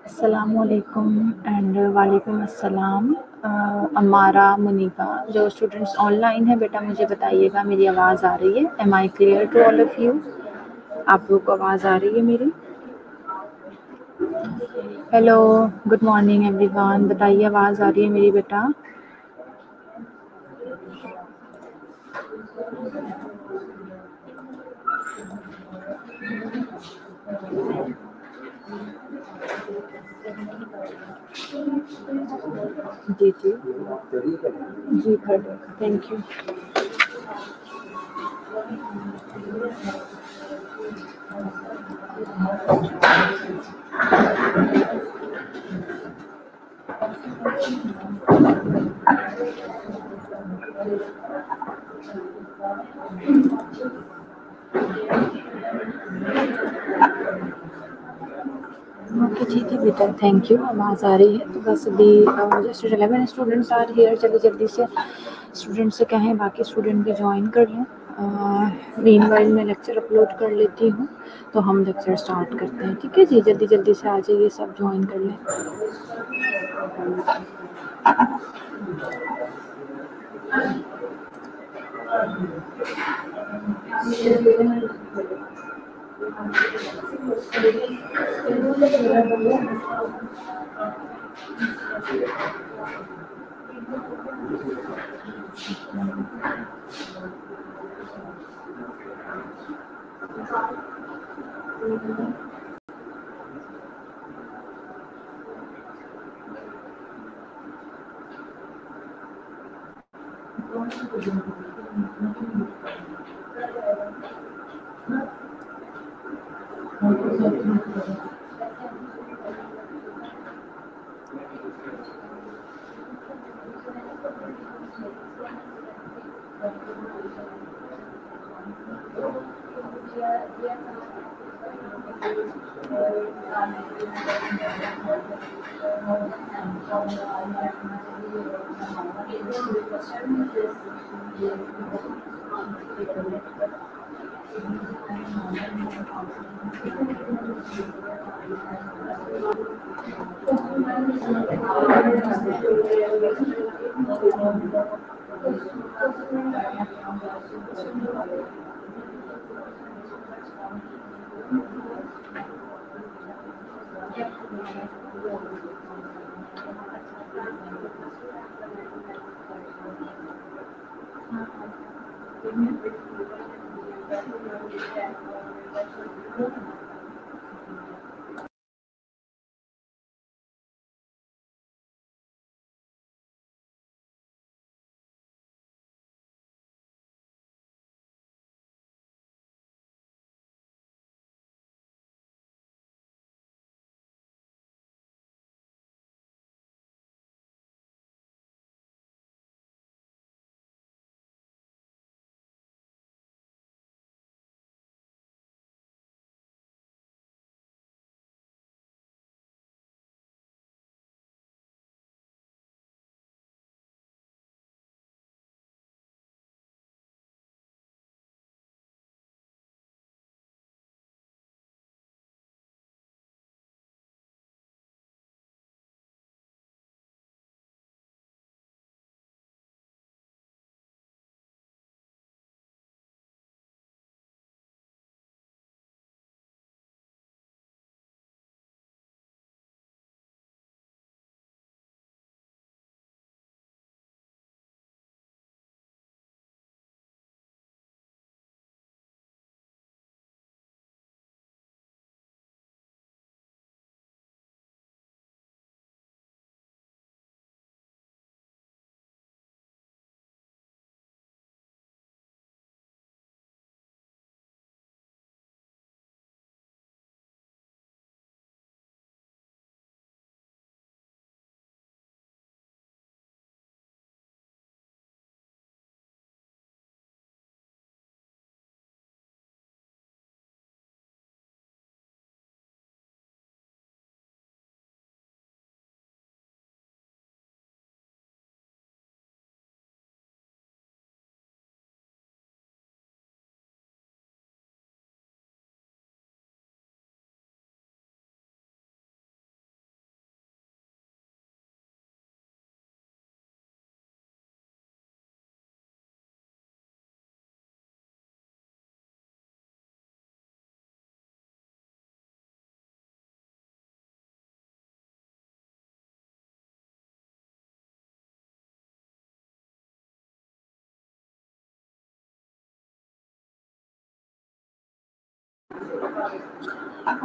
अस्सलामुअलैकुम एंड वालेकुम अस्सलाम। अमारा मुनीबा, जो स्टूडेंट्स ऑनलाइन है बेटा मुझे बताइएगा मेरी आवाज़ आ रही है? Am I clear to all of you? आप लोग को आवाज़ आ रही है मेरी? Hello, good morning everyone. बताइए आवाज़ आ रही है मेरी बेटा? जी जी जी खड़े, थैंक यू। ओके ठीक है बेटा, थैंक यू। आवाज़ आ रही है तो बस अभी जस्ट 11 स्टूडेंट्स आर हियर। चलिए जल्दी से स्टूडेंट से कहें बाकी स्टूडेंट भी ज्वाइन कर लें। मीनवाइल मैं लेक्चर अपलोड कर लेती हूँ तो हम लेक्चर स्टार्ट करते हैं। ठीक है जी, जल्दी जल्दी से आ जाइए, सब ज्वाइन कर लें।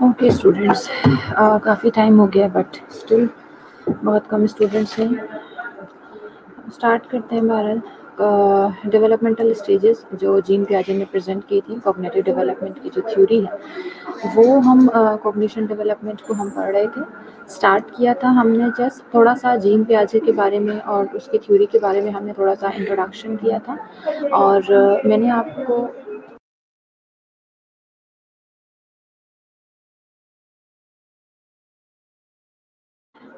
ओके स्टूडेंट्स, काफ़ी टाइम हो गया बट स्टिल बहुत कम स्टूडेंट्स हैं। स्टार्ट करते हैं बहरहाल। डेवलपमेंटल स्टेजेस जो जीन पियाजे ने प्रेजेंट की थी, कॉग्निटिव डेवलपमेंट की जो थ्योरी है वो हम कॉग्निशन डेवलपमेंट को हम पढ़ रहे थे। स्टार्ट किया था हमने जस्ट थोड़ा सा जीन पियाजे के बारे में और उसकी थ्योरी के बारे में हमने थोड़ा सा इंट्रोडक्शन किया था। और मैंने आपको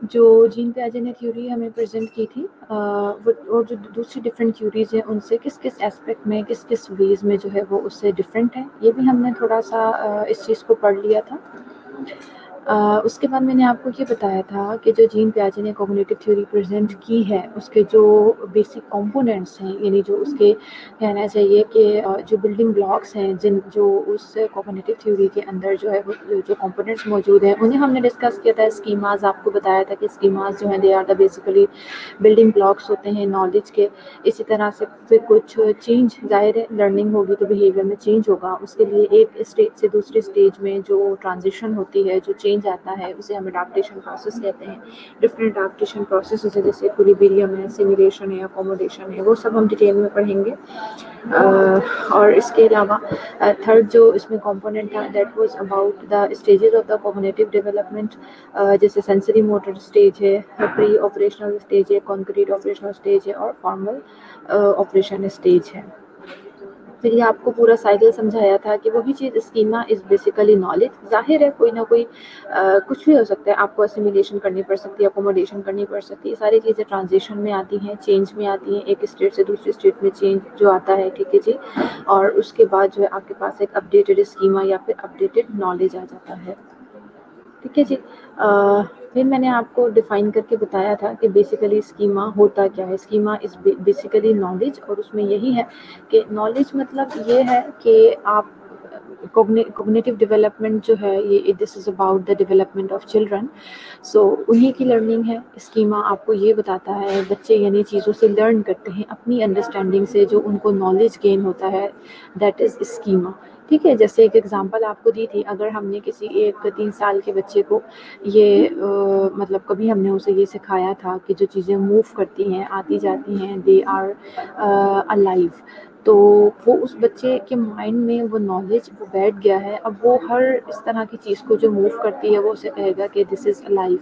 जो जीन पियाजे ने थ्योरी हमें प्रेजेंट की थी, वो जो दूसरी डिफरेंट थ्योरीज हैं उनसे किस किस एस्पेक्ट में, किस किस वेज में जो है वो उससे डिफरेंट है, ये भी हमने थोड़ा सा इस चीज़ को पढ़ लिया था। उसके बाद मैंने आपको ये बताया था कि जो जीन पियाजे ने कॉग्निटिव थ्योरी प्रेजेंट की है उसके जो बेसिक कंपोनेंट्स हैं, यानी जो उसके कहना चाहिए कि जो बिल्डिंग ब्लॉक्स हैं, जिन जो उस कॉग्निटिव थ्योरी के अंदर जो है वो जो कंपोनेंट्स मौजूद हैं उन्हें हमने डिस्कस किया था। स्कीमाज आपको बताया था कि स्कीमाज जो हैं they are the basically building blocks होते हैं नॉलेज के। इसी तरह से फिर कुछ चेंज, जाहिर है लर्निंग होगी तो बिहेवियर में चेंज होगा, उसके लिए एक स्टेज से दूसरी स्टेज में जो ट्रांजिशन होती है, जो चेंज आता है उसे हम अडाप्टेशन प्रोसेस कहते हैं। डिफरेंट अडाप्टेशन प्रोसेस है जैसे इक्विलिब्रियम है, सिमुलेशन है, अकोमोडेशन है, वो सब हम डिटेल में पढ़ेंगे। और इसके अलावा थर्ड जो इसमें कंपोनेंट था that was about the stages of the cognitive development, जैसे सेंसरी मोटर स्टेज है, प्री ऑपरेशनल स्टेज है, कॉन्क्रीट ऑपरेशनल स्टेज है और फॉर्मल ऑपरेशन स्टेज है। फिर ये आपको पूरा साइकिल समझाया था कि वही चीज़ स्कीमा इज़ बेसिकली नॉलेज। जाहिर है कोई ना कोई कुछ भी हो सकता है, आपको असिमिलेशन करनी पड़ सकती है, अकोमोडेशन करनी पड़ सकती है, सारी चीज़ें ट्रांजिशन में आती हैं, चेंज में आती हैं, एक स्टेट से दूसरी स्टेट में चेंज जो आता है, ठीक है जी। और उसके बाद जो है आपके पास एक अपडेटेड स्कीमा या फिर अपडेटेड नॉलेज आ जाता है, ठीक है जी। फिर मैंने आपको डिफाइन करके बताया था कि बेसिकली स्कीमा होता क्या है। स्कीमा इज़ बेसिकली नॉलेज, और उसमें यही है कि नॉलेज मतलब ये है कि आप कॉग्निटिव डेवलपमेंट जो है ये this is about the development of children, so उन्हीं की लर्निंग है। स्कीमा आपको ये बताता है, बच्चे यानी चीज़ों से लर्न करते हैं अपनी अंडरस्टैंडिंग से, जो उनको नॉलेज गेन होता है दैट इज़ स्कीमा, ठीक है। जैसे एक एग्जांपल आपको दी थी, अगर हमने किसी एक 3 साल के बच्चे को ये मतलब कभी हमने उसे ये सिखाया था कि जो चीज़ें मूव करती हैं, आती जाती हैं, दे आर अलाइव, तो वो उस बच्चे के माइंड में वो नॉलेज वो बैठ गया है। अब वो हर इस तरह की चीज़ को जो मूव करती है वो उसे कहेगा कि दिस इज़ अलाइव।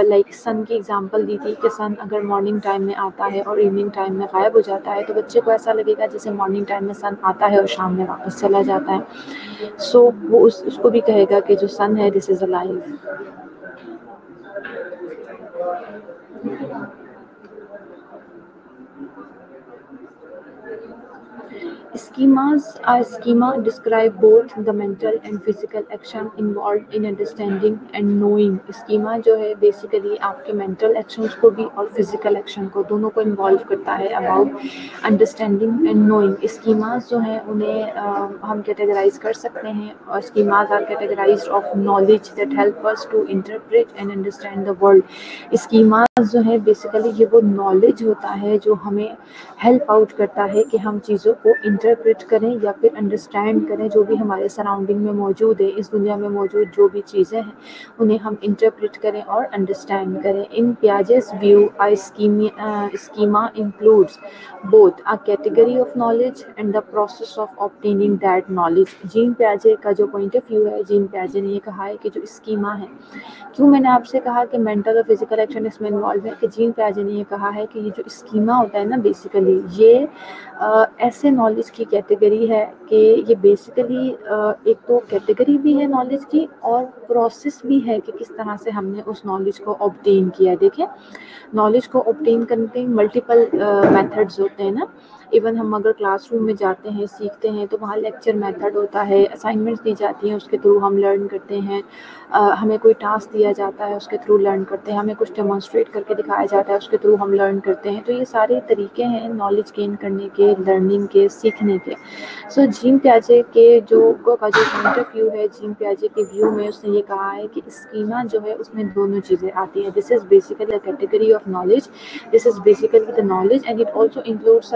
लाइक सन की एग्जांपल दी थी कि सन अगर मॉर्निंग टाइम में आता है और इवनिंग टाइम में गायब हो जाता है, तो बच्चे को ऐसा लगेगा जैसे मॉर्निंग टाइम में सन आता है और शाम में वापस चला जाता है। सो वो उसको भी कहेगा कि जो सन है this is alive. Schemas, a schema describe both the mental and physical action involved in understanding and knowing। schema जो है बेसिकली आपके मेंटल एक्शंस को भी और फिजिकल एक्शन को दोनों को इन्वॉल्व करता है about understanding and knowing. schemas जो हैं उन्हें हम कैटेगराइज कर सकते हैं, और schemas are categorised of knowledge that help us to interpret and understand the world. schemas जो है बेसिकली ये वो नॉलेज होता है जो हमें हेल्प आउट करता है कि हम चीज़ों को इंटरप्रेट करें या फिर अंडरस्टैंड करें, जो भी हमारे सराउंडिंग में मौजूद है, इस दुनिया में मौजूद जो भी चीज़ें हैं उन्हें हम इंटरप्रेट करें और अंडरस्टैंड करें। In Piaget's view a schema includes both a category of knowledge and the process of obtaining that knowledge. Jean पियाजे का जो पॉइंट ऑफ व्यू है, जीन पियाजे ने ये कहा है कि जो स्कीमा है, क्यों मैंने आपसे कहा कि मेंटल और फिजिकल एक्शन इसमें इन्वॉल्व है, कि जीन पियाजे ने ये कहा है कि ये जो स्कीमा होता है ना बेसिकली ये ऐसे नॉलेज की कैटेगरी है कि ये बेसिकली एक तो कैटेगरी भी है नॉलेज की और प्रोसेस भी है कि किस तरह से हमने उस नॉलेज को ऑब्टेन किया। देखिए नॉलेज को ऑब्टेन करने के मल्टीपल मेथड्स होते हैं ना। इवन हम अगर क्लासरूम में जाते हैं, सीखते हैं, तो वहाँ लेक्चर मेथड होता है, असाइनमेंट्स दी जाती हैं उसके थ्रू हम लर्न करते हैं, हमें कोई टास्क दिया जाता है उसके थ्रू लर्न करते हैं, हमें कुछ डेमोन्स्ट्रेट करके दिखाया जाता है उसके थ्रू हम लर्न करते हैं। तो ये सारे तरीके हैं नॉलेज गेन करने के, लर्निंग के, सीखने के। सो जीन पियाजे के जो का जो पॉइंट ऑफ व्यू है, जीन पियाजे के व्यू में उसने ये कहा है कि स्कीमा जो है उसमें दोनों चीज़ें आती हैं। This is basically a category of knowledge, this is basically the knowledge and it also includes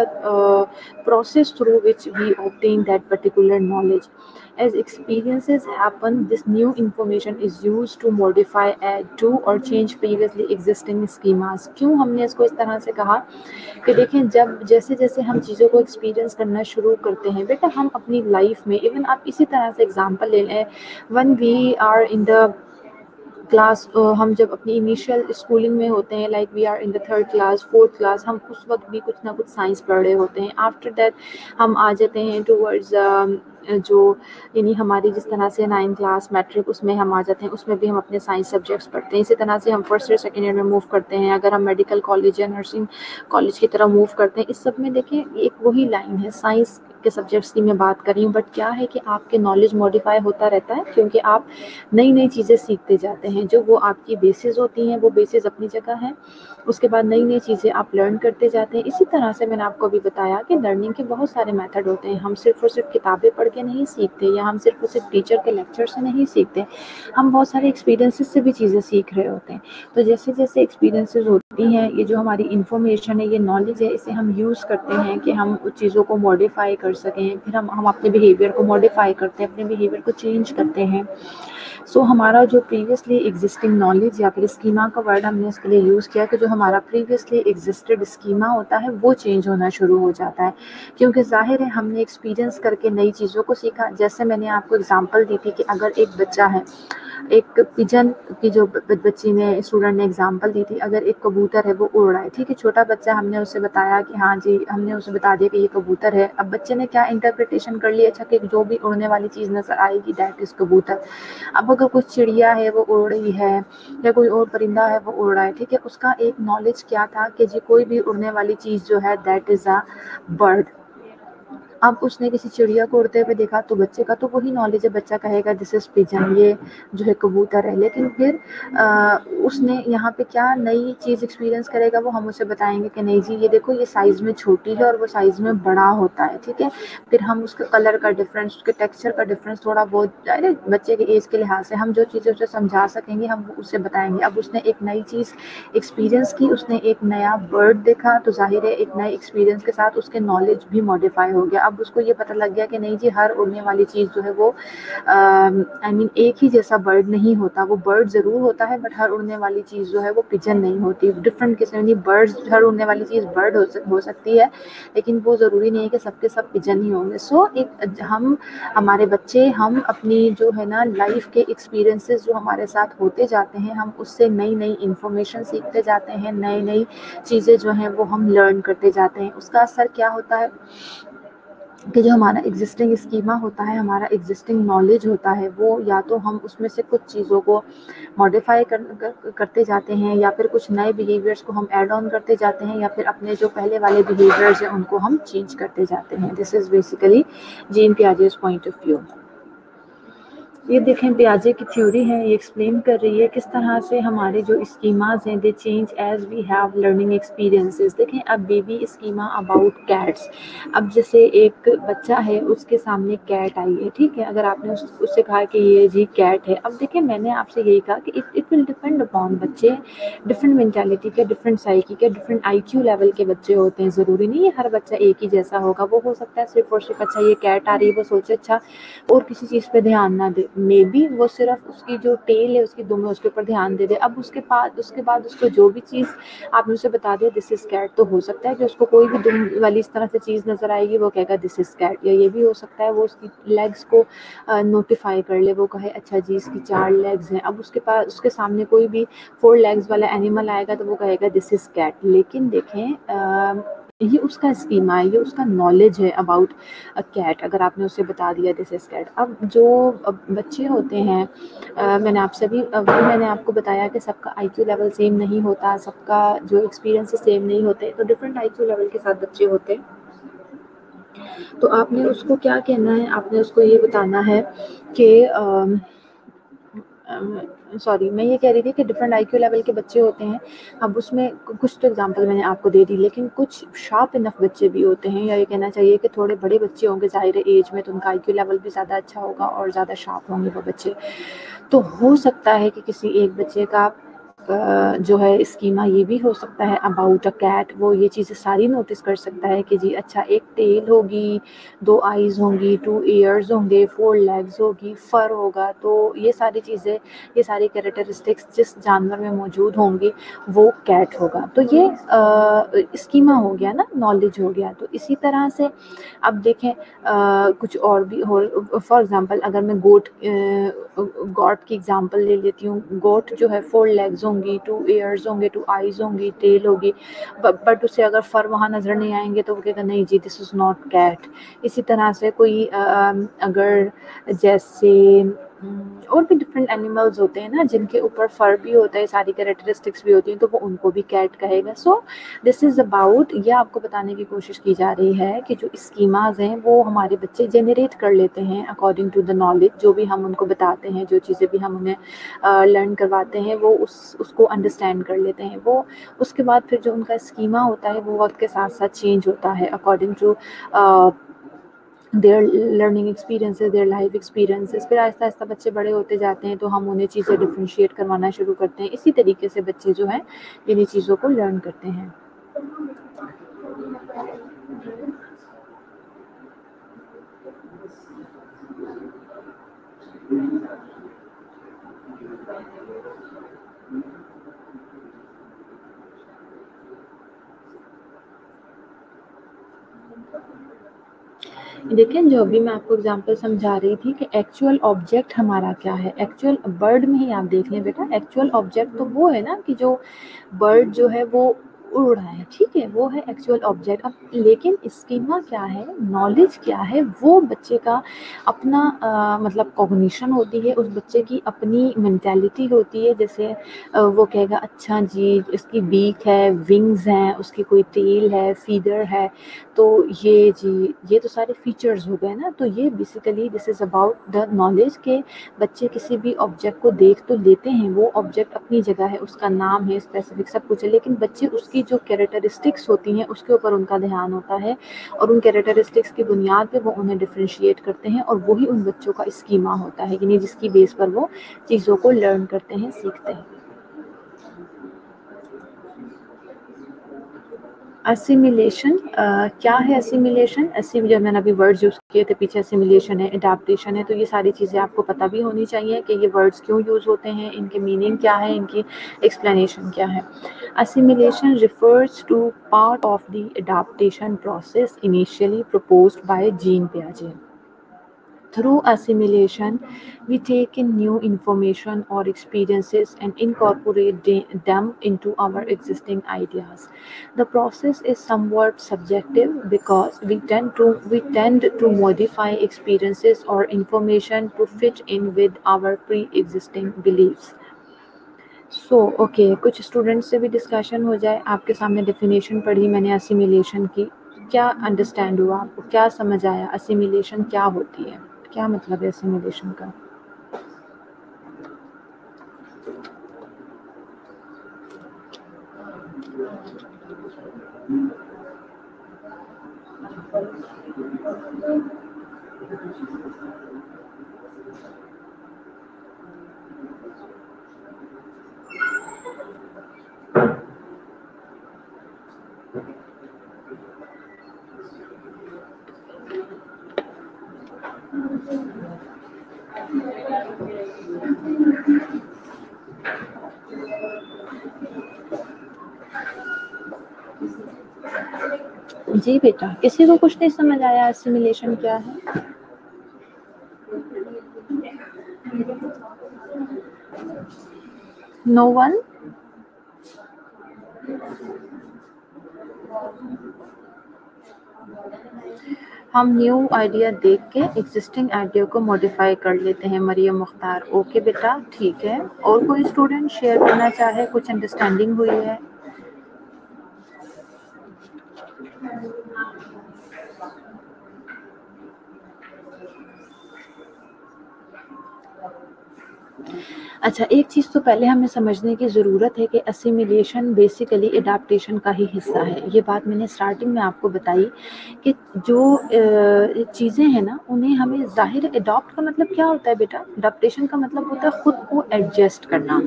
process through which we obtain that particular knowledge. As experiences happen, this new information is used to modify, add to or change previously existing schemas. क्यों हमने इसको इस तरह से कहा कि देखें, जब जैसे जैसे हम चीज़ों को एक्सपीरियंस करना शुरू करते हैं बेटा, हम अपनी लाइफ में, इवन आप इसी तरह से एग्जांपल ले लें, when we are in the class, हम जब अपनी इनिशियल स्कूलिंग में होते हैं, like we are in the third class, fourth class, हम उस वक्त भी कुछ ना कुछ साइंस पढ़ रहे होते हैं. आफ्टर दैट हम आ जाते हैं टूवर्ड्स जो यानी हमारी जिस तरह से 9th क्लास मैट्रिक, उसमें हम आ जाते हैं, उसमें भी हम अपने साइंस सब्जेक्ट्स पढ़ते हैं. इसी तरह से हम फर्स्ट ईयर सेकेंड ईयर में मूव करते हैं. अगर हम मेडिकल कॉलेज या नर्सिंग कॉलेज की तरफ मूव करते हैं, इस सब में देखें एक वही लाइन है, साइंस के सब्जेक्ट्स की मैं बात कर रही हूँ. बट क्या है कि आपके नॉलेज मॉडिफाई होता रहता है, क्योंकि आप नई नई चीज़ें सीखते जाते हैं. जो वो आपकी बेसिस होती हैं, वो बेसिस अपनी जगह है, उसके बाद नई नई चीज़ें आप लर्न करते जाते हैं. इसी तरह से मैंने आपको अभी बताया कि लर्निंग के बहुत सारे मेथड होते हैं. हम सिर्फ और सिर्फ किताबें पढ़ के नहीं सीखते, या हम सिर्फ और सिर्फ टीचर के लेक्चर से नहीं सीखते, हम बहुत सारे एक्सपीरियंसेस से भी चीज़ें सीख रहे होते हैं. तो जैसे जैसे एक्सपीरियंसेस होती हैं, ये जो हमारी इन्फॉर्मेशन है, ये नॉलेज है, इसे हम यूज़ करते हैं कि हम उस चीज़ों को मॉडिफाई कर सकें. फिर हम अपने बिहेवियर को मॉडिफाई करते हैं, अपने बिहेवियर को चेंज करते हैं. सो हमारा जो प्रीवियसली एग्जिस्टिंग नॉलेज, या फिर स्कीमा का वर्ड हमने इसके लिए यूज़ किया, कि जो हमारा प्रीवियसली एग्जिस्टेड स्कीमा होता है वो चेंज होना शुरू हो जाता है. क्योंकि जाहिर है हमने एक्सपीरियंस करके नई चीज़ों को सीखा. जैसे मैंने आपको एग्जांपल दी थी कि अगर एक बच्चा है, एक पिजन की जो बच्ची ने स्टूडेंट ने एग्जांपल दी थी, अगर एक कबूतर है वो उड़ रहा है, ठीक है, छोटा बच्चा, हमने उससे बताया कि हाँ जी, हमने उसे बता दिया कि ये कबूतर है. अब बच्चे ने क्या इंटरप्रिटेशन कर लिया, अच्छा कि जो भी उड़ने वाली चीज़ नज़र आएगी दैट इज़ कबूतर. अब अगर कुछ चिड़िया है वो उड़ रही है, या कोई और परिंदा है वो उड़ रहा है, ठीक है, उसका एक नॉलेज क्या था कि जी कोई भी उड़ने वाली चीज़ जो है दैट इज़ अ बर्ड. अब उसने किसी चिड़िया को उड़ते हुए देखा, तो बच्चे का तो वही नॉलेज है, बच्चा कहेगा दिस इज पिजन, ये जो है कबूतर है. लेकिन फिर उसने यहाँ पे क्या नई चीज़ एक्सपीरियंस करेगा, वो हम उसे बताएंगे कि नहीं जी ये देखो, ये साइज़ में छोटी है और वो साइज़ में बड़ा होता है, ठीक है. फिर हम उसके कलर का डिफरेंस, उसके टेक्सचर का डिफरेंस थोड़ा बहुत डायरेक्ट बच्चे के एज के लिहाज से हम जो चीज़ें उसे समझा सकेंगे हम उसे बताएंगे. अब उसने एक नई चीज़ एक्सपीरियंस की, उसने एक नया बर्ड देखा, तो जाहिर है एक नए एक्सपीरियंस के साथ उसके नॉलेज भी मॉडिफाई हो गया. अब उसको ये पता लग गया कि नहीं जी हर उड़ने वाली चीज़ जो है वो आई मीन एक ही जैसा बर्ड नहीं होता. वो बर्ड ज़रूर होता है, बट हर उड़ने वाली चीज़ जो है वो पिजन नहीं होती. डिफरेंट किस्म की बर्ड्स, हर उड़ने वाली चीज़ बर्ड हो सकती है, लेकिन वो ज़रूरी नहीं है कि सबके सब पिजन ही होंगे. सो एक हम, हमारे बच्चे, हम अपनी जो है ना लाइफ के एक्सपीरियंसेस जो हमारे साथ होते जाते हैं, हम उससे नई नई इंफॉर्मेशन सीखते जाते हैं, नई नई चीज़ें जो हैं वो हम लर्न करते जाते हैं. उसका असर क्या होता है कि जो हमारा एग्जिस्टिंग स्कीमा होता है, हमारा एग्जिस्टिंग नॉलेज होता है, वो या तो हम उसमें से कुछ चीज़ों को मॉडिफाई करते जाते हैं, या फिर कुछ नए बिहेवियर्स को हम ऐड ऑन करते जाते हैं, या फिर अपने जो पहले वाले बिहेवियर्स हैं उनको हम चेंज करते जाते हैं. This is basically Jean Piaget's point of view. ये देखें पियाजे की थ्योरी है, ये एक्सप्लेन कर रही है किस तरह से हमारे जो स्कीमाज हैं they change as we have learning experiences. देखें अब बेबी स्कीमा अबाउट कैट्स. अब जैसे एक बच्चा है, उसके सामने कैट आई है, ठीक है, अगर आपने उससे कहा कि ये जी कैट है. अब देखिए मैंने आपसे यही कहा कि इट विल डिपेंड अपॉन बच्चे, डिफरेंट मेंटालिटी के, डिफरेंट साइकी के, डिफरेंट IQ लेवल के बच्चे होते हैं. ज़रूरी नहीं है हर बच्चा एक ही जैसा होगा. वो हो सकता है सिर्फ और सिर्फ अच्छा ये कैट आ रही है वो सोचे अच्छा और किसी चीज़ पे ध्यान ना दे, मे बी वो सिर्फ उसकी जो टेल है उसकी दुम है उसके ऊपर ध्यान दे दे. अब उसके बाद उसको जो भी चीज़ आपने उसे बता दिया दिस इज कैट, तो हो सकता है कि उसको कोई भी दुम वाली इस तरह से चीज़ नजर आएगी, वो कहेगा दिस इज कैट. या ये भी हो सकता है वो उसकी लेग्स को नोटिफाई कर ले, वो कहे अच्छा जी इसकी 4 लेग्स हैं. अब उसके सामने कोई भी 4 लेग्स वाला एनिमल आएगा तो वो कहेगा दिस इज कैट. लेकिन देखें ये उसका स्कीमा है, ये उसका नॉलेज है अबाउट अ कैट. अगर आपने उसे बता दिया दिस इज कैट. अब जो बच्चे होते हैं, मैंने मैंने आपको बताया कि सबका IQ लेवल सेम नहीं होता, सबका जो एक्सपीरियंस सेम नहीं होते, तो डिफरेंट IQ लेवल के साथ बच्चे होते हैं. तो आपने उसको क्या कहना है, आपने उसको ये बताना है कि सॉरी मैं ये कह रही थी कि डिफरेंट IQ लेवल के बच्चे होते हैं. अब उसमें कुछ तो एग्जांपल मैंने आपको दे दी, लेकिन कुछ शार्प इनफ बच्चे भी होते हैं, या ये कहना चाहिए कि थोड़े बड़े बच्चे होंगे ज़ाहिर है एज में, तो उनका IQ लेवल भी ज़्यादा अच्छा होगा और ज़्यादा शार्प होंगे वो बच्चे. तो हो सकता है कि किसी एक बच्चे का जो है स्कीमा ये भी हो सकता है अबाउट अ कैट, वो ये चीज़ें सारी नोटिस कर सकता है कि जी अच्छा एक टेल होगी, 2 आईज़ होंगी, 2 ईयर्स होंगे, 4 लेग्स होगी, फर होगा, तो ये सारी चीज़ें, ये सारी कैरेक्टरिस्टिक्स जिस जानवर में मौजूद होंगी वो कैट होगा। तो ये स्कीमा हो गया ना, नॉलेज हो गया। तो इसी तरह से अब देखें कुछ और भी हो, फॉर एग्ज़ाम्पल अगर मैं गॉट की एग्ज़ाम्पल ले लेती हूँ। गोट जो है 4 लेग्स होंगी, 2 ईयर्स होंगे, 2 आईज़ होंगी, टेल होगी, बट उसे अगर फर वहाँ नज़र नहीं आएंगे तो वो कहेगा नहीं जी दिस इज़ नॉट कैट। इसी तरह से कोई अगर जैसे और भी डिफरेंट एनिमल्स होते हैं ना जिनके ऊपर फर भी होता है, सारी कैरेक्टरिस्टिक्स भी होती हैं, तो वो उनको भी कैट कहेगा। सो दिस इज़ अबाउट, ये आपको बताने की कोशिश की जा रही है कि जो स्कीमाज हैं वो हमारे बच्चे जनरेट कर लेते हैं अकॉर्डिंग टू द नॉलेज, जो भी हम उनको बताते हैं, जो चीज़ें भी हम उन्हें लर्न करवाते हैं, वो उसको अंडरस्टैंड कर लेते हैं। वो उसके बाद फिर जो उनका स्कीमा होता है वो वक्त के साथ साथ चेंज होता है according to their learning experiences, their life experiences. फिर आहिस्ता आहिस्ता बच्चे बड़े होते जाते हैं तो हम उन्हें चीज़ें डिफ्रेंशिएट करवाना शुरू करते हैं। इसी तरीके से बच्चे जो हैं इन्हीं चीज़ों को लर्न करते हैं। देखिए जो अभी मैं आपको एग्जांपल समझा रही थी कि एक्चुअल ऑब्जेक्ट हमारा क्या है, एक्चुअल बर्ड में ही आप देख लें बेटा, एक्चुअल ऑब्जेक्ट तो वो है ना कि जो बर्ड जो है वो उड़ रहा है, ठीक है, वो है एक्चुअल ऑब्जेक्ट। अब लेकिन स्कीमा क्या है, नॉलेज क्या है, वो बच्चे का अपना मतलब कॉग्निशन होती है, उस बच्चे की अपनी मेंटालिटी होती है। जैसे वो कहेगा अच्छा जी इसकी बीक है, विंग्स हैं, उसकी कोई टेल है, फीदर है, तो ये जी ये तो सारे फीचर्स हो गए ना। तो ये basically this is about the knowledge के बच्चे किसी भी ऑब्जेक्ट को देख तो लेते हैं, वो ऑब्जेक्ट अपनी जगह है, उसका नाम है, स्पेसिफिक सब कुछ है, लेकिन बच्चे उसकी जो कैरेक्टरिस्टिक्स होती हैं उसके ऊपर उनका ध्यान होता है और उन कैरेक्टरिस्टिक्स की बुनियाद पे वो उन्हें डिफ्रेंशिएट करते हैं और वही उन बच्चों का स्कीमा होता है, यानी जिसकी बेस पर वो चीज़ों को लर्न करते हैं, सीखते हैं। असिमिलेशन क्या है असिमिलेशन? जब मैंने अभी वर्ड्स यूज़ किए थे पीछे, असिमिलेशन है, एडाप्टेशन है, तो ये सारी चीज़ें आपको पता भी होनी चाहिए कि ये वर्ड्स क्यों यूज़ होते हैं, इनके मीनिंग क्या है, इनकी एक्सप्लेनेशन क्या है। Assimilation refers to part of the adaptation process initially proposed by Jean पियाजे। Through assimilation, we take in new information or experiences and incorporate them into our existing ideas. The process is somewhat subjective because we tend to modify experiences or information to fit in with our pre-existing beliefs. So okay, कुछ students से भी discussion हो जाए। आपके सामने definition पढ़ी मैंने assimilation की, क्या अंडरस्टैंड हुआ आपको, क्या समझ आया, असिमिलेशन क्या होती है, क्या मतलब है असिमिलेशन का? जी बेटा, किसी को कुछ नहीं समझ आया असिमिलेशन क्या है? No one? हम न्यू आइडिया देख के एग्जिस्टिंग आइडिया को मॉडिफाई कर लेते हैं। मरियम मुख्तार, ओके बेटा ठीक है। और कोई स्टूडेंट शेयर करना चाहे, कुछ अंडरस्टैंडिंग हुई है? अच्छा, एक चीज़ तो पहले हमें समझने की ज़रूरत है कि असिमिलेशन बेसिकली एडाप्टेशन का ही हिस्सा है। ये बात मैंने स्टार्टिंग में आपको बताई कि जो चीज़ें हैं ना, उन्हें हमें ज़ाहिर एडॉप्ट का मतलब क्या होता है बेटा? एडाप्टेशन का मतलब होता है खुद को एडजस्ट करना।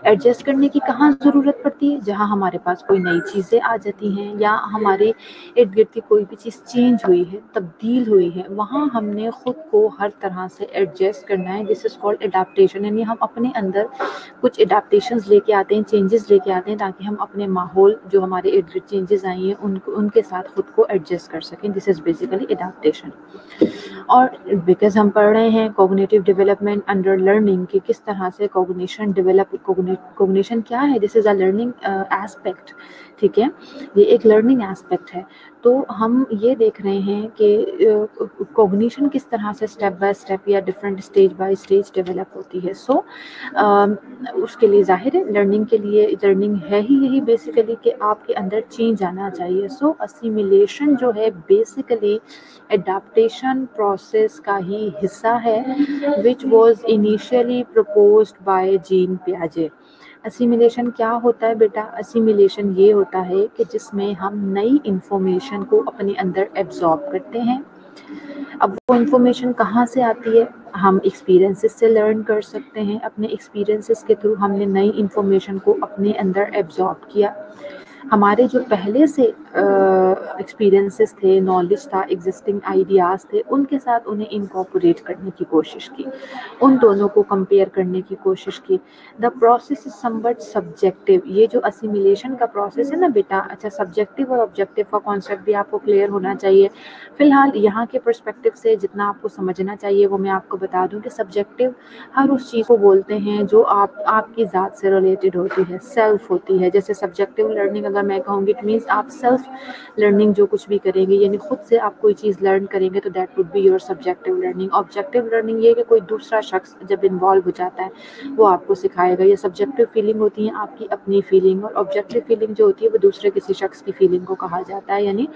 एडजस्ट करने की कहाँ ज़रूरत पड़ती है? जहाँ हमारे पास कोई नई चीज़ें आ जाती हैं या हमारे इर्द-गिर्द की कोई भी चीज़ चेंज हुई है, तब्दील हुई है, वहाँ हमने खुद को हर तरह से एडजस्ट करना है। दिस इज़ कॉल्ड एडाप्टेशन, यानी हम अपने अंदर कुछ एडाप्टेशंस लेके आते हैं, चेंजेस लेके आते हैं, ताकि हम अपने माहौल, जो हमारे इर्द-गिर्द चेंजेस आई हैं, उनके साथ खुद को एडजस्ट कर सकें। This is basically adaptation. और बिकॉज़ हम पढ़ रहे हैं कॉग्निटिव डेवलपमेंट अंडर लर्निंग कि किस तरह से कॉग्निशन डेवलप, कॉग्निशन क्या है? This is a learning aspect, ठीक है? ये एक लर्निंग एस्पेक्ट है। तो हम ये देख रहे हैं कि कॉग्निशन किस तरह से स्टेप बाय स्टेप या different stage by stage develop होती है। सो उसके लिए ज़ाहिर है लर्निंग के लिए लर्निंग है ही यही बेसिकली कि आपके अंदर चेंज आना चाहिए। सो असिमिलेशन जो है बेसिकली एडाप्टेशन प्रोसेस का ही हिस्सा है, which was initially proposed by Jean पियाजे। असिमिलेशन क्या होता है बेटा? असिमिलेशन ये होता है कि जिसमें हम नई इंफॉर्मेशन को अपने अंदर एब्जॉर्ब करते हैं। अब वो इंफॉर्मेशन कहाँ से आती है? हम एक्सपीरियंसेस से लर्न कर सकते हैं। अपने एक्सपीरियंसेस के थ्रू हमने नई इंफॉर्मेशन को अपने अंदर एब्जॉर्ब किया। हमारे जो पहले से एक्सपीरियंसेस थे, नॉलेज था, एग्जिस्टिंग आइडियाज़ थे, उनके साथ उन्हें इनकॉर्पोरेट करने की कोशिश की, उन दोनों को कंपेयर करने की कोशिश की। The process is somewhat subjective. ये जो असिमिलेशन का प्रोसेस है ना बेटा, अच्छा, सब्जेक्टिव और ऑब्जेक्टिव का कॉन्सेप्ट भी आपको क्लियर होना चाहिए। फिलहाल यहाँ के पर्सपेक्टिव से जितना आपको समझना चाहिए वो मैं आपको बता दूँ कि सब्जेक्टिव हर उस चीज़ को बोलते हैं जो आपकी ज़ात से रिलेटेड होती है, सेल्फ होती है। जैसे सब्जेक्टिव लर्निंग अगर मैं कहूँगी, इट मीन्स आप सेल्फ लर्निंग जो कुछ भी करेंगे, यानी खुद से आप कोई चीज़ लर्न करेंगे, तो that would be your subjective learning. Objective learning ये कि कोई दूसरा शख्स जब इन्वॉल्व हो जाता है वो आपको सिखाएगा। ये सब्जेक्टिव फीलिंग होती है आपकी अपनी फीलिंग, और ऑब्जेक्टिव फीलिंग जो होती है वो दूसरे किसी शख्स की फीलिंग को कहा जाता है। यानी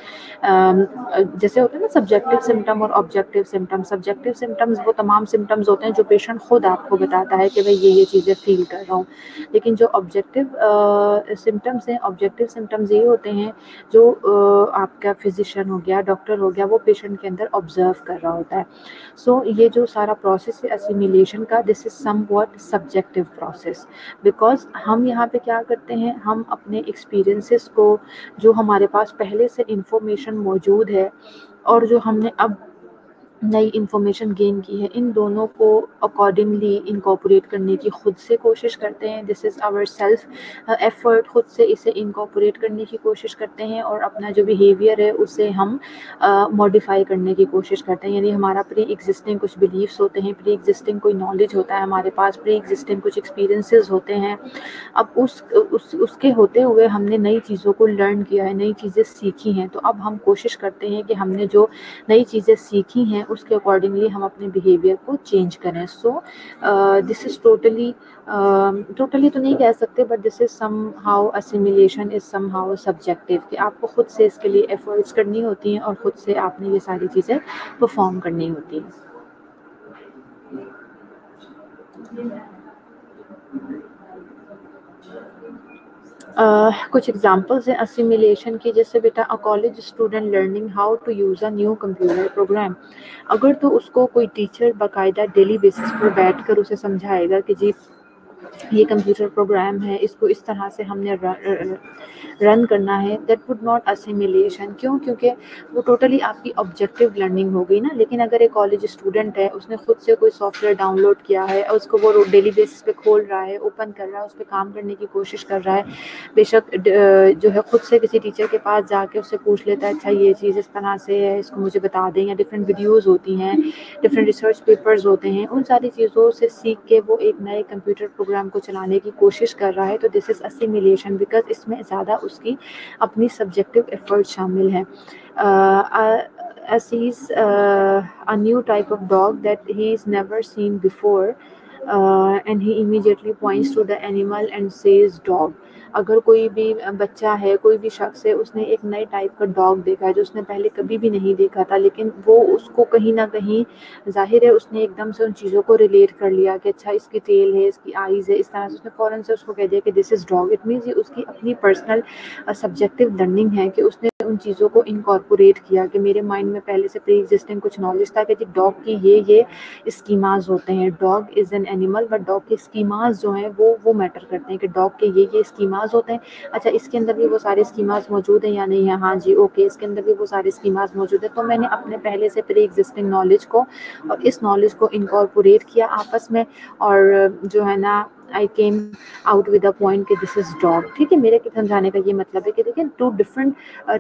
जैसे होता है ना सब्जेक्टिव सिम्टम और ऑब्जेक्टिव सिम्टम। सब्जेक्टिव सिम्टम्स वो तमाम सिम्टम्स होते हैं जो पेशेंट खुद आपको बताता है कि भाई ये चीज़ें फील कर रहा हूँ। लेकिन जो ऑब्जेक्टिव सिम्टम्स हैं, ऑब्जेक्टिव सिम्टम्स ये होते हैं जो आपका फिजिशियन हो गया, डॉक्टर हो गया, वो पेशेंट के अंदर ऑब्जर्व कर रहा होता है। सो ये जो सारा प्रोसेस है असिमिलेशन का, this is somewhat subjective process. Because हम यहाँ पे क्या करते हैं, हम अपने एक्सपीरियंसेस को, जो हमारे पास पहले से इंफॉर्मेशन मौजूद है और जो हमने अब नई इंफॉर्मेशन गेन की है, इन दोनों को अकॉर्डिंगली इनकॉर्पोरेट करने की खुद से कोशिश करते हैं। This is our self effort. खुद से इसे इनकॉर्पोरेट करने की कोशिश करते हैं और अपना जो बिहेवियर है उसे हम मॉडिफाई करने की कोशिश करते हैं। यानी हमारा प्री एग्जिस्टिंग कुछ बिलीव्स होते हैं, प्री एग्जिस्टिंग कोई नॉलेज होता है हमारे पास, प्री एग्जिस्टिंग कुछ एक्सपीरियंसेस होते हैं। अब उसके होते हुए हमने नई चीज़ों को लर्न किया है, नई चीज़ें सीखी हैं, तो अब हम कोशिश करते हैं कि हमने जो नई चीज़ें सीखी हैं उसके अकॉर्डिंगली हम अपने बिहेवियर को चेंज करें। सो दिस इज़ टोटली तो नहीं कह सकते, but this is somehow assimilation is somehow subjective, कि आपको खुद से इसके लिए एफर्ट्स करनी होती हैं और ख़ुद से आपने ये सारी चीज़ें परफॉर्म करनी होती हैं। कुछ एग्जांपल्स हैं असिमिलेशन की, जैसे बेटा a college student learning how to use a new computer program. अगर तो उसको कोई टीचर बाकायदा डेली बेसिस पर बैठकर उसे समझाएगा कि जी ये कंप्यूटर प्रोग्राम है, इसको इस तरह से हमने रन करना है, दैट वुड नॉट असिमिलेशन। क्यों? क्योंकि वो टोटली आपकी ऑब्जेक्टिव लर्निंग हो गई ना। लेकिन अगर एक कॉलेज स्टूडेंट है, उसने खुद से कोई सॉफ्टवेयर डाउनलोड किया है और उसको वो डेली बेसिस पे खोल रहा है, ओपन कर रहा है, उस पर काम करने की कोशिश कर रहा है, बेशक जो है खुद से किसी टीचर के पास जाके उससे पूछ लेता है, अच्छा ये चीज़ इस तरह से है, इसको मुझे बता दें, या डिफरेंट वीडियोज़ होती हैं, डिफरेंट रिसर्च पेपर्स होते हैं, उन सारी चीज़ों से सीख के वो एक नए कंप्यूटर प्रोग्राम को चलाने की कोशिश कर रहा है, तो दिस इज़ असिमिलेशन, बिकॉज इसमें ज़्यादा उसकी अपनी सब्जेक्टिव एफर्ट शामिल हैं। sees a new type of dog that he's never seen before, and he immediately points to the animal and says dog. अगर कोई भी बच्चा है, कोई भी शख्स है, उसने एक नए टाइप का डॉग देखा है जो उसने पहले कभी भी नहीं देखा था, लेकिन वो उसको कहीं ना कहीं ज़ाहिर है उसने एकदम से उन चीज़ों को रिलेट कर लिया कि अच्छा इसकी टेल है, इसकी आईज़ है, इस तरह से उसने फ़ौरन से उसको कह दिया कि this is dog. It means ये उसकी अपनी पर्सनल सब्जेक्टिव लर्निंग है कि उसने उन चीज़ों को इनकॉर्पोरेट किया कि मेरे माइंड में पहले से प्री एग्जिस्टिंग कुछ नॉलेज था कि डॉग की ये स्कीमाज होते हैं। Dog is an animal, but dog के स्कीमाज जो हैं वो मैटर करते हैं कि डॉग के ये स्कीमाज होते हैं। अच्छा, इसके अंदर भी वो सारे स्कीमाज मौजूद हैं या नहीं है? हाँ जी, ओके, इसके अंदर भी वो सारे स्कीमाज मौजूद है। तो मैंने अपने पहले से प्री एग्जिस्टिंग नॉलेज को और इस नॉलेज को इनकॉर्पोरेट किया आपस में, और जो है ना I came out with a point कि दिस इज़ डॉग। ठीक है, मेरे समझाने का ये मतलब है कि देखिए 2 डिफरेंट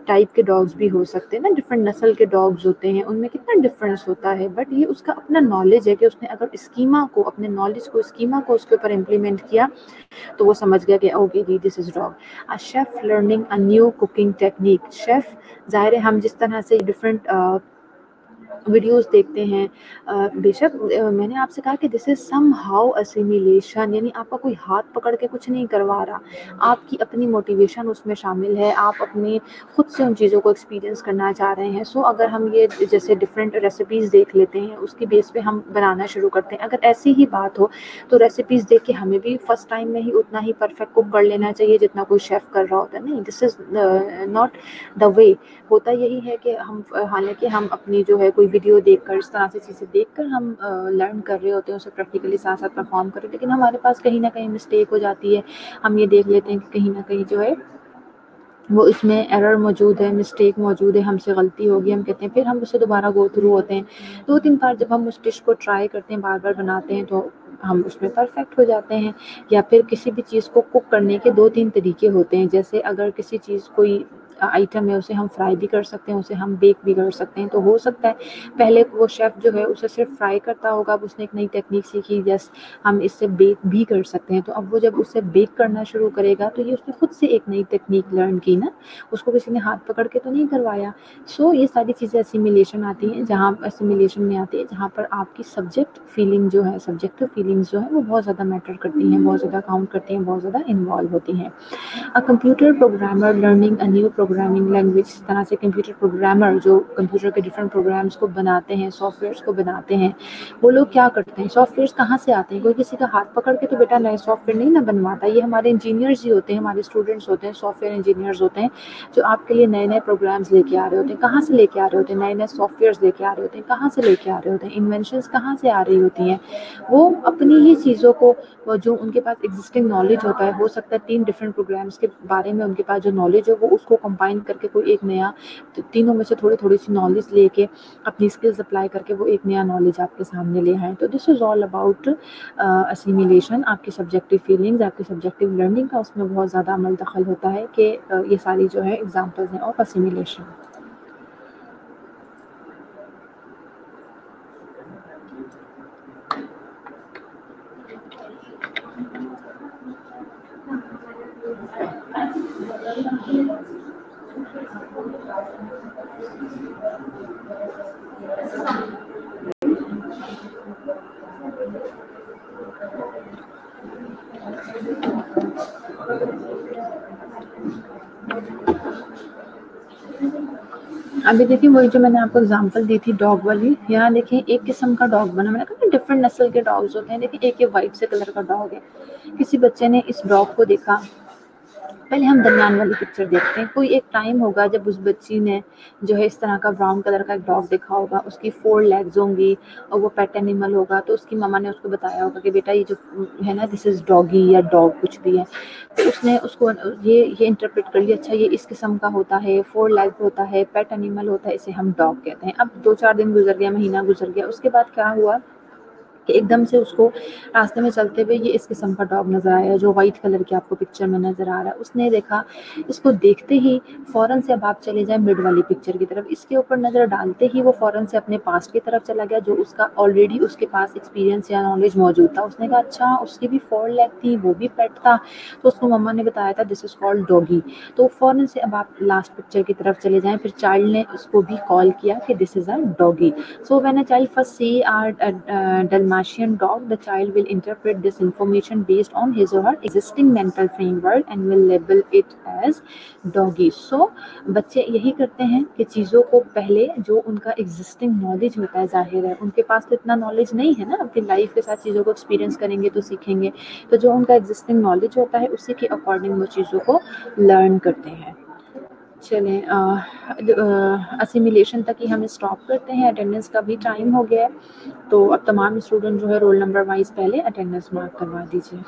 टाइप के डॉग्स भी हो सकते हैं ना, डिफरेंट नस्ल के डॉग्स होते हैं, उनमें कितना डिफरेंस होता है, बट ये उसका अपना नॉलेज है कि उसने अगर स्कीमा को, अपने नॉलेज को, स्कीमा को उसके ऊपर इम्प्लीमेंट किया तो वो समझ गया कि ओके जी this is dog. A chef learning a new cooking technique. Chef, ज़ाहिर है हम जिस तरह से डिफरेंट वीडियोस देखते हैं, बेशक मैंने आपसे कहा कि this is somehow assimilation, यानी आपका कोई हाथ पकड़ के कुछ नहीं करवा रहा, आपकी अपनी मोटिवेशन उसमें शामिल है, आप अपने खुद से उन चीज़ों को एक्सपीरियंस करना चाह रहे हैं। सो अगर हम ये जैसे डिफरेंट रेसिपीज़ देख लेते हैं, उसकी बेस पे हम बनाना शुरू करते हैं। अगर ऐसी ही बात हो तो रेसिपीज़ देख के हमें भी फर्स्ट टाइम में ही उतना ही परफेक्ट कुक कर लेना चाहिए जितना कोई शेफ़ कर रहा होता है। नहीं, this is not the way. होता यही है कि हम हालांकि हम अपनी जो है कोई वीडियो देखकर, इस तरह से चीज़ें देखकर हम लर्न कर रहे होते हैं, उसे प्रैक्टिकली साथ साथ परफॉर्म कर रहे हैं, लेकिन हमारे पास कहीं ना कहीं मिस्टेक हो जाती है। हम ये देख लेते हैं कि कहीं ना कहीं जो है वो इसमें एरर मौजूद है, मिस्टेक मौजूद है, हमसे गलती होगी, हम कहते हैं, फिर हम उससे दोबारा गो थ्रू होते हैं। 2-3 बार जब हम उस डिश को ट्राई करते हैं, बार बार बनाते हैं, तो हम उसमें परफेक्ट हो जाते हैं। या फिर किसी भी चीज़ को कुक करने के 2-3 तरीके होते हैं, जैसे अगर किसी चीज़ कोई आइटम है, उसे हम फ्राई भी कर सकते हैं, उसे हम बेक भी कर सकते हैं। तो हो सकता है पहले वो शेफ़ जो है उसे सिर्फ फ्राई करता होगा, अब उसने एक नई टेक्निक सीखी, यस हम इससे बेक भी कर सकते हैं। तो अब वो जब उसे बेक करना शुरू करेगा तो ये उसने खुद से एक नई टेक्निक लर्न की ना, उसको किसी ने हाथ पकड़ के तो नहीं करवाया। सो ये सारी चीज़ें असिमिलेशन आती हैं, जहाँ असिमिलेशन में आती है, जहाँ पर आपकी सब्जेक्ट फीलिंग जो है, सब्जेक्टिव फीलिंग्स जो है वो बहुत ज़्यादा मैटर करती हैं, बहुत ज़्यादा काउंट करती हैं, बहुत ज़्यादा इन्वॉल्व होती हैं। A computer programmer learning a new programming language. इस तरह से कंप्यूटर प्रोग्रामर जो कंप्यूटर के डिफरेंट प्रोग्राम्स को बनाते हैं, सॉफ्टवेयर्स को बनाते हैं, वो लोग क्या करते हैं, सॉफ्टवेयर्स कहाँ से आते हैं? कोई किसी का हाथ पकड़ के तो बेटा नए सॉफ्टवेयर नहीं ना बनवाता, ये हमारे इंजीनियर्स ही होते हैं, हमारे स्टूडेंट्स होते हैं, सॉफ्टवेयर इंजीनियर्स होते हैं, जो आपके लिए नए नए प्रोग्राम्स लेके आ रहे होते हैं। कहाँ से लेके आ रहे होते हैं? नए नए सॉफ्टवेयर्स लेके आ रहे होते हैं। कहाँ से लेके आ रहे होते हैं? इन्वेंशंस कहाँ से आ रही होती हैं? वो अपनी ही चीज़ों को, जो उनके पास एग्जिस्टिंग नॉलेज होता है, हो सकता है 3 डिफरेंट प्रोग्राम्स के बारे में उनके पास जो नॉलेज है वो उसको कंबाइन करके कोई एक नया, तीनों में से थोड़ी थोड़ी सी नॉलेज लेके अपनी स्किल्स अप्लाई करके वो एक नया नॉलेज आपके सामने ले आए। तो this is all about assimilation. आपकी सब्जेक्टिव फीलिंग्स, आपकी सब्जेक्टिव लर्निंग का उसमें बहुत ज़्यादा अमल दखल होता है कि ये सारी जो है एग्जाम्पल्स हैं ऑफ असिमिलेशन। अभी देखिए वही जो मैंने आपको एग्जांपल दी थी डॉग वाली, यहाँ देखिए एक किस्म का डॉग बना, मैंने कहा ना डिफरेंट नस्ल के डॉग्स होते हैं। देखिए एक ये वाइट से कलर का डॉग है, किसी बच्चे ने इस डॉग को देखा, पहले हम दरमियान वाली पिक्चर देखते हैं। कोई एक टाइम होगा जब उस बच्ची ने जो है इस तरह का ब्राउन कलर का एक डॉग देखा होगा, उसकी 4 लेग्स होंगी और वो पेट एनिमल होगा, तो उसकी मम्मा ने उसको बताया होगा कि बेटा ये जो है ना दिस इज़ डॉगी या डॉग कुछ भी है। तो उसने उसको ये इंटरप्रेट कर लिया, अच्छा ये इस किस्म का होता है, 4 लेग होता है, पेट एनिमल होता है, इसे हम डॉग कहते हैं। अब 2-4 दिन गुजर गया, महीना गुजर गया, उसके बाद क्या हुआ कि एकदम से उसको रास्ते में चलते हुए ये इस किस्म का डॉग नज़र आया जो वाइट कलर की आपको पिक्चर में नज़र आ रहा है। उसने देखा, इसको देखते ही फ़ौरन से, अब आप चले जाएं मिड वाली पिक्चर की तरफ, इसके ऊपर नज़र डालते ही वो फ़ौरन से अपने पास्ट की तरफ चला गया, जो उसका ऑलरेडी उसके पास एक्सपीरियंस या नॉलेज मौजूद था। उसने कहा अच्छा उसकी भी 4 लेग थी, वो भी पेट था, तो उसको मम्मा ने बताया था दिस इज़ कॉल्ड डॉगी। तो फ़ौरन से अब आप लास्ट पिक्चर की तरफ चले जाएँ, फिर चाइल्ड ने उसको भी कॉल किया कि this is a doggy. So when a child first see are Dalmatian dog, the child will interpret this information based on his or her existing mental framework and will label it as doggy. So बच्चे यही करते हैं कि चीज़ों को पहले जो उनका एग्जिस्टिंग नॉलेज होता है, जाहिर है उनके पास तो इतना नॉलेज नहीं है ना, अपनी लाइफ के साथ चीज़ों को एक्सपीरियंस करेंगे तो सीखेंगे, तो जो उनका एग्जिस्टिंग नॉलेज होता है उसी के अकॉर्डिंग वो चीज़ों को लर्न करते हैं। चलें, असिमिलेशन तक ही हम स्टॉप करते हैं, अटेंडेंस का भी टाइम हो गया है, तो अब तमाम स्टूडेंट जो है रोल नंबर वाइज पहले अटेंडेंस मार्क करवा दीजिए।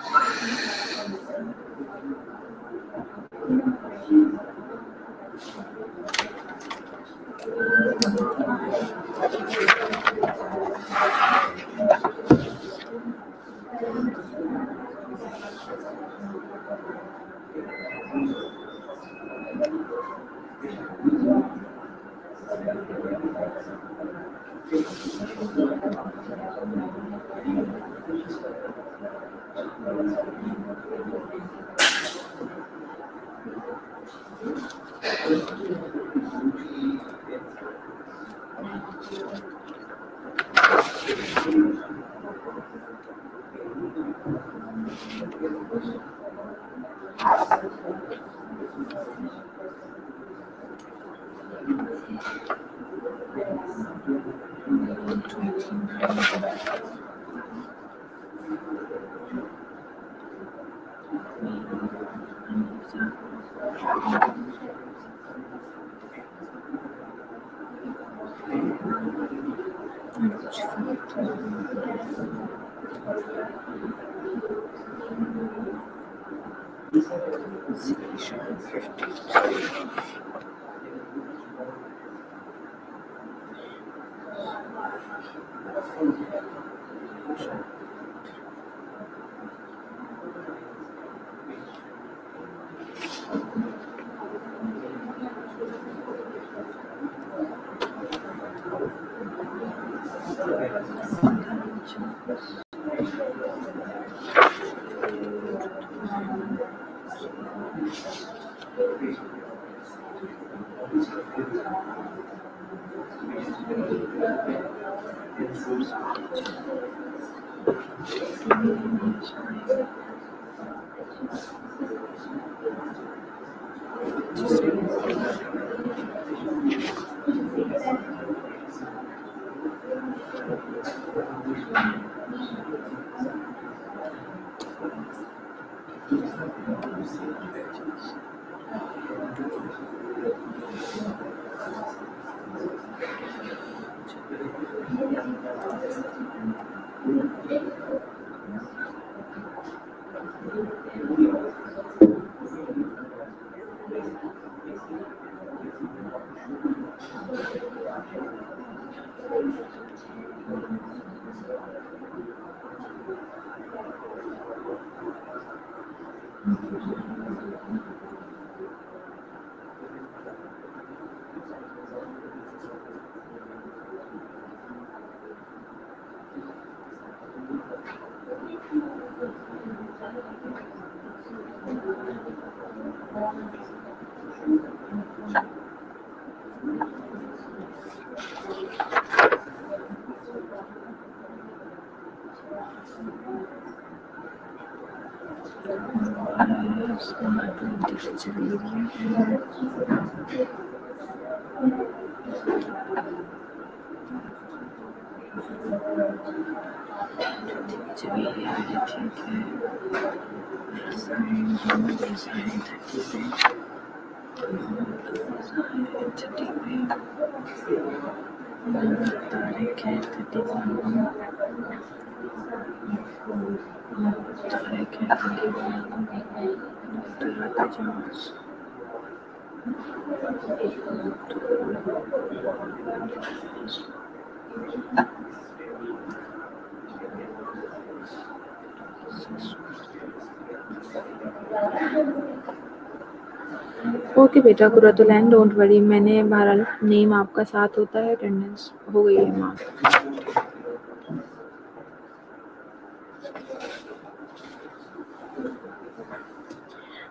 ओके बेटा, कुरतुलैन डोंट वरी, मैंने बहरहाल नेम आपका साथ होता है, अटेंडेंस हो गई है मार्क।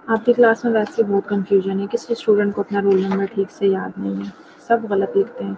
आपकी क्लास में वैसे बहुत कंफ्यूजन है, किसी स्टूडेंट को अपना रोल नंबर ठीक से याद नहीं है, सब गलत लिखते हैं।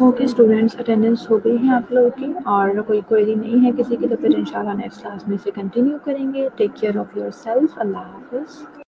ओके स्टूडेंट्स, अटेंडेंस हो गई है आप लोगों की और कोई क्वेरी नहीं है किसी की, तो फिर इंशाल्लाह नेक्स्ट क्लास में से कंटिन्यू करेंगे। Take care of yourself. अल्लाह हाफ़िज़।